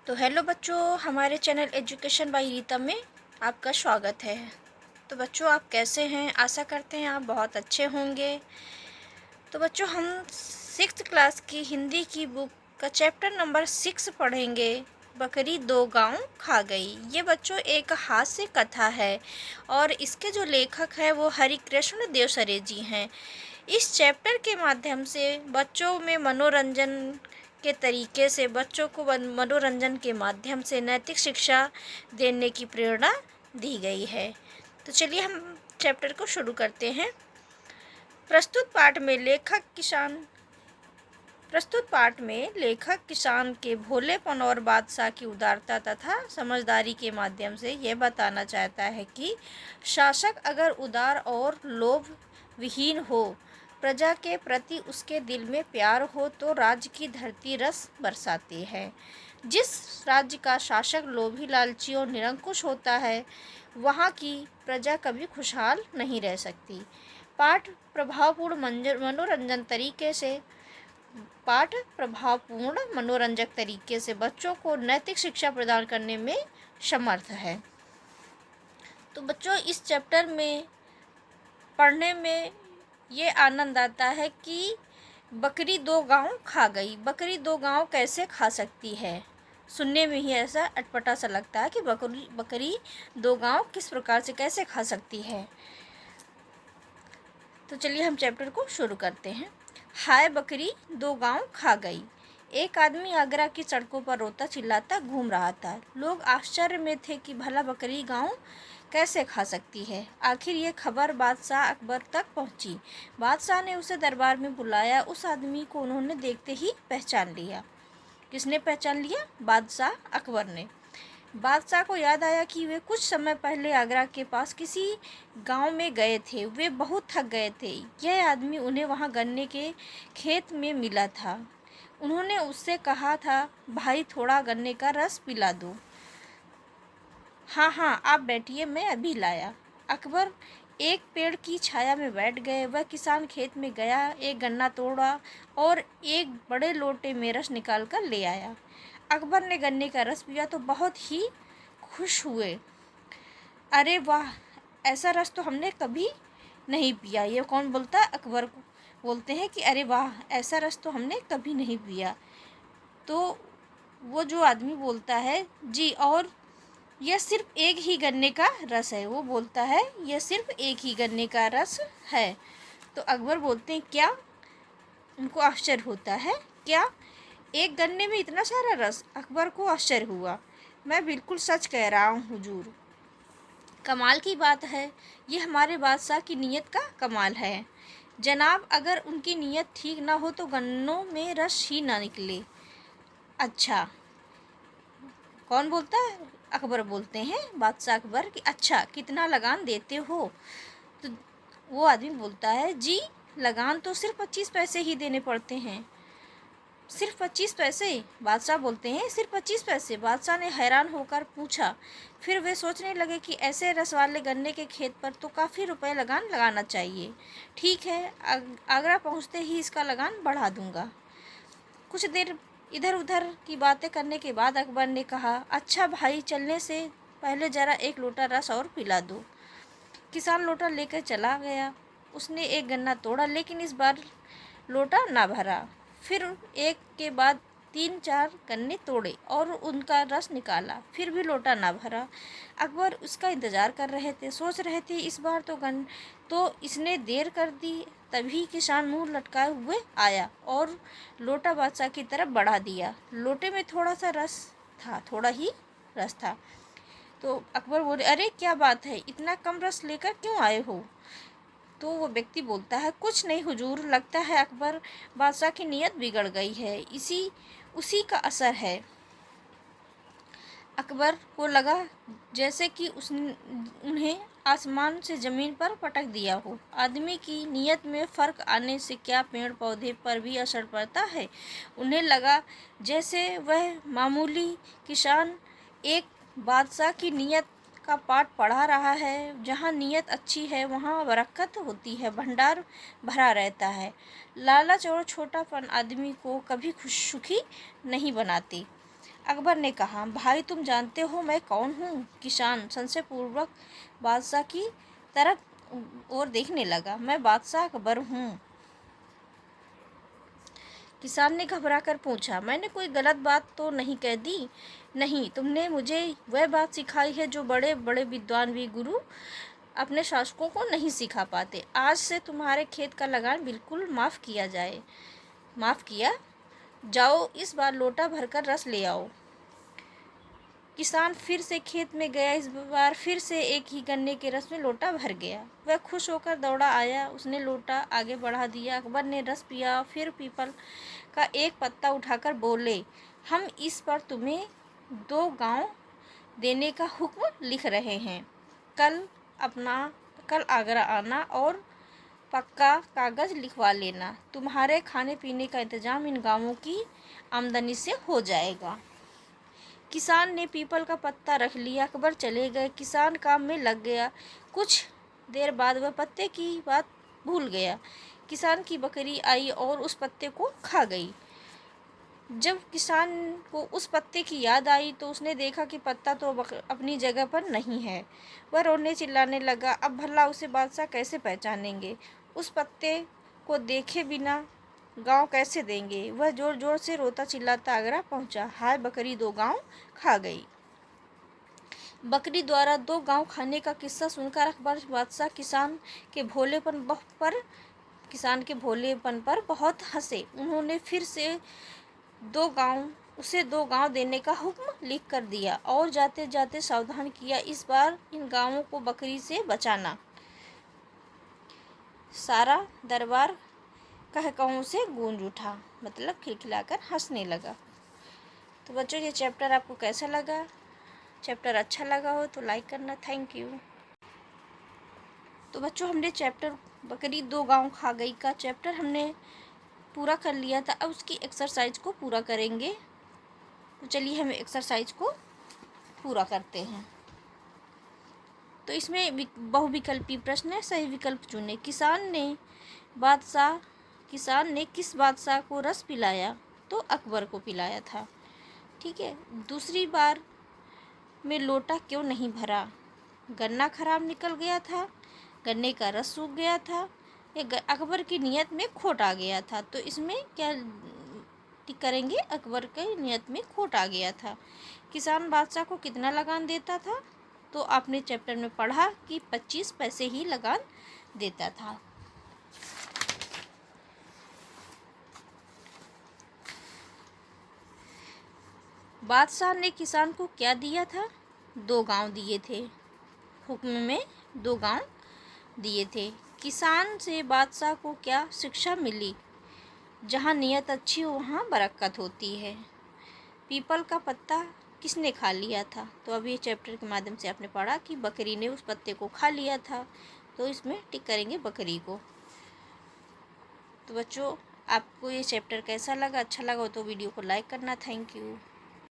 तो हेलो बच्चों, हमारे चैनल एजुकेशन बाय रीता में आपका स्वागत है। तो बच्चों, आप कैसे हैं? आशा करते हैं आप बहुत अच्छे होंगे। तो बच्चों, हम 6th क्लास की हिंदी की बुक का चैप्टर नंबर 6 पढ़ेंगे। बकरी 2 गांव खा गई। ये बच्चों एक हास्य कथा है और इसके जो लेखक हैं वो हरिकृष्ण देवसरे जी हैं। इस चैप्टर के माध्यम से बच्चों में मनोरंजन के तरीके से बच्चों को मनोरंजन के माध्यम से नैतिक शिक्षा देने की प्रेरणा दी गई है। तो चलिए हम चैप्टर को शुरू करते हैं। प्रस्तुत पाठ में लेखक किसान के भोलेपन और बादशाह की उदारता तथा समझदारी के माध्यम से यह बताना चाहता है कि शासक अगर उदार और लोभ विहीन हो, प्रजा के प्रति उसके दिल में प्यार हो, तो राज्य की धरती रस बरसाती है। जिस राज्य का शासक लोभी, लालची और निरंकुश होता है, वहाँ की प्रजा कभी खुशहाल नहीं रह सकती। पाठ प्रभावपूर्ण मनोरंजक तरीके से बच्चों को नैतिक शिक्षा प्रदान करने में समर्थ है। तो बच्चों, इस चैप्टर में पढ़ने में ये आनंद आता है कि बकरी 2 गांव खा गई। बकरी 2 गांव कैसे खा सकती है? सुनने में ही ऐसा अटपटा सा लगता है कि बकरी 2 गांव किस प्रकार से कैसे खा सकती है। तो चलिए हम चैप्टर को शुरू करते हैं। हाय बकरी 2 गांव खा गई। एक आदमी आगरा की सड़कों पर रोता चिल्लाता घूम रहा था। लोग आश्चर्य में थे कि भला बकरी गांव कैसे खा सकती है। आखिर ये खबर बादशाह अकबर तक पहुंची। बादशाह ने उसे दरबार में बुलाया। उस आदमी को उन्होंने देखते ही पहचान लिया। किसने पहचान लिया? बादशाह अकबर ने। बादशाह को याद आया कि वे कुछ समय पहले आगरा के पास किसी गांव में गए थे। वे बहुत थक गए थे। यह आदमी उन्हें वहां गन्ने के खेत में मिला था। उन्होंने उससे कहा था, भाई थोड़ा गन्ने का रस पिला दो। हाँ हाँ, आप बैठिए, मैं अभी लाया। अकबर एक पेड़ की छाया में बैठ गए। वह किसान खेत में गया, एक गन्ना तोड़ा और एक बड़े लोटे में रस निकाल कर ले आया। अकबर ने गन्ने का रस पिया तो बहुत ही खुश हुए। अरे वाह, ऐसा रस तो हमने कभी नहीं पिया। ये कौन बोलता है? अकबर को बोलते हैं कि अरे वाह, ऐसा रस तो हमने कभी नहीं पिया। तो वो जो आदमी बोलता है, जी, और यह सिर्फ एक ही गन्ने का रस है। वो बोलता है यह सिर्फ एक ही गन्ने का रस है। तो अकबर बोलते हैं क्या? उनको आश्चर्य होता है, क्या एक गन्ने में इतना सारा रस? अकबर को आश्चर्य हुआ। मैं बिल्कुल सच कह रहा हूँ हुजूर, कमाल की बात है। ये हमारे बादशाह की नीयत का कमाल है। जनाब, अगर उनकी नीयत ठीक ना हो तो गन्नों में रस ही ना निकले। अच्छा, कौन बोलता है? अकबर बोलते हैं, बादशाह अकबर, कि अच्छा कितना लगान देते हो? तो वो आदमी बोलता है, जी लगान तो सिर्फ 25 पैसे ही देने पड़ते हैं। सिर्फ 25 पैसे? बादशाह बोलते हैं, सिर्फ 25 पैसे? बादशाह ने हैरान होकर पूछा। फिर वे सोचने लगे कि ऐसे रस वाले गन्ने के खेत पर तो काफ़ी रुपए लगान लगाना चाहिए। ठीक है, आगरा पहुंचते ही इसका लगान बढ़ा दूंगा। कुछ देर इधर उधर की बातें करने के बाद अकबर ने कहा, अच्छा भाई, चलने से पहले ज़रा एक लोटा रस और पिला दो। किसान लोटा लेकर चला गया। उसने एक गन्ना तोड़ा, लेकिन इस बार लोटा ना भरा। फिर एक के बाद 3-4 गन्ने तोड़े और उनका रस निकाला, फिर भी लोटा ना भरा। अकबर उसका इंतज़ार कर रहे थे, सोच रहे थे इस बार तो इसने देर कर दी। तभी किसान मुंह लटकाए हुए आया और लोटा बादशाह की तरफ बढ़ा दिया। लोटे में थोड़ा सा रस था, थोड़ा ही रस था। तो अकबर बोले, अरे क्या बात है, इतना कम रस लेकर क्यों आए हो? तो वो व्यक्ति बोलता है, कुछ नहीं हुजूर, लगता है अकबर बादशाह की नीयत बिगड़ गई है, उसी का असर है। अकबर को लगा जैसे कि उन्हें आसमान से ज़मीन पर पटक दिया हो। आदमी की नीयत में फ़र्क आने से क्या पेड़ पौधे पर भी असर पड़ता है? उन्हें लगा जैसे वह मामूली किसान एक बादशाह की नीयत का पाठ पढ़ा रहा है। जहाँ नीयत अच्छी है वहाँ बरकत होती है, भंडार भरा रहता है। लालच और छोटापन आदमी को कभी सुखी नहीं बनाते। अकबर ने कहा, भाई तुम जानते हो मैं कौन हूँ? किसान संशय पूर्वक बादशाह की तरफ और देखने लगा। मैं बादशाह अकबर हूँ। किसान ने घबरा कर पूछा, मैंने कोई गलत बात तो नहीं कह दी? नहीं, तुमने मुझे वह बात सिखाई है जो बड़े बड़े विद्वान भी गुरु अपने शासकों को नहीं सिखा पाते। आज से तुम्हारे खेत का लगान बिल्कुल माफ़ किया। जाओ, इस बार लोटा भरकर रस ले आओ। किसान फिर से खेत में गया। इस बार फिर से एक ही गन्ने के रस में लोटा भर गया। वह खुश होकर दौड़ा आया। उसने लोटा आगे बढ़ा दिया। अकबर ने रस पिया। फिर पीपल का एक पत्ता उठाकर बोले, हम इस पर तुम्हें 2 गांव देने का हुक्म लिख रहे हैं। कल आगरा आना और पक्का कागज लिखवा लेना। तुम्हारे खाने पीने का इंतजाम इन गांवों की आमदनी से हो जाएगा। किसान ने पीपल का पत्ता रख लिया। अकबर चले गए। किसान काम में लग गया। कुछ देर बाद वह पत्ते की बात भूल गया। किसान की बकरी आई और उस पत्ते को खा गई। जब किसान को उस पत्ते की याद आई तो उसने देखा कि पत्ता तो अपनी जगह पर नहीं है। वह रोने चिल्लाने लगा। अब भला उसे बादशाह कैसे पहचानेंगे? उस पत्ते को देखे बिना गांव कैसे देंगे? वह जोर जोर से रोता चिल्लाता आगरा पहुंचा। हाय बकरी 2 गांव खा गई। बकरी द्वारा 2 गांव खाने का किस्सा सुनकर अकबर बादशाह किसान के भोलेपन पर बहुत हंसे। उन्होंने फिर से 2 गांव देने का हुक्म लिख कर दिया और जाते जाते सावधान किया, इस बार इन गांवों को बकरी से बचाना। सारा दरबार कहकहों से गूंज उठा, मतलब खिलखिलाकर हंसने लगा। तो बच्चों, ये चैप्टर आपको कैसा लगा? चैप्टर अच्छा लगा हो तो लाइक करना। Thank you. तो बच्चों, हमने चैप्टर बकरी 2 गांव खा गई का चैप्टर हमने पूरा कर लिया था। अब उसकी एक्सरसाइज को पूरा करेंगे। तो चलिए हम एक्सरसाइज को पूरा करते हैं। तो इसमें बहुविकल्पी प्रश्न है, सही विकल्प चुने। किसान ने किस बादशाह को रस पिलाया? तो अकबर को पिलाया था। ठीक है। दूसरी बार में लोटा क्यों नहीं भरा? गन्ना खराब निकल गया था, गन्ने का रस सूख गया था, या अकबर की नियत में खोट आ गया था? तो इसमें क्या टिक करेंगे? अकबर की नियत में खोट आ गया था। किसान बादशाह को कितना लगान देता था? तो आपने चैप्टर में पढ़ा कि 25 पैसे ही लगान देता था। बादशाह ने किसान को क्या दिया था? 2 गांव दिए थे। हुक्म में 2 गांव दिए थे। किसान से बादशाह को क्या शिक्षा मिली? जहाँ नियत अच्छी हो वहाँ बरकत होती है। पीपल का पत्ता किसने खा लिया था? तो अभी ये चैप्टर के माध्यम से आपने पढ़ा कि बकरी ने उस पत्ते को खा लिया था। तो इसमें टिक करेंगे बकरी को। तो बच्चों, आपको ये चैप्टर कैसा लगा? अच्छा लगा हो तो वीडियो को लाइक करना। Thank you.